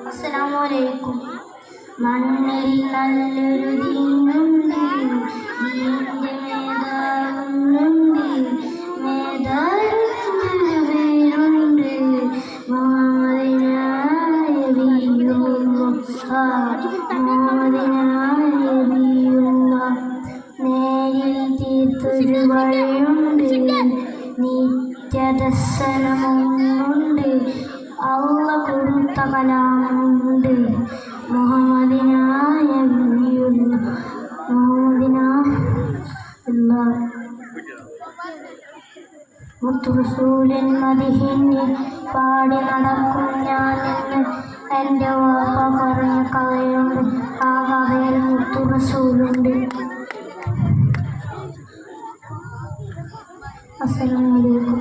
അസ്സലാമലൈക്കും. മണ്ണിൽ നല്ലൊരു ദീനുണ്ട്, ദീനിന്റെ മേധാവുന്നുണ്ട്, മേധാവിന്റെ പേരുണ്ട് മുഹമ്മദിനായ നേരിൽ തീർത്തൊരു വഴിയുണ്ട്, നിത്യദർശനമുണ്ട്, അള്ള കൊടുത്ത കലാമുണ്ട് മുഹമ്മദിനായ മുത്തുറസൂലിൻ മദിഹിന് പാടി നടക്കും ഞാനെന്ന് എൻ്റെ വാപ്പ പറഞ്ഞ കഥയുണ്ട്. ആ കഥയിൽ മുത്തുറസൂലുണ്ട്. അസ്സലാമു അലൈക്കും.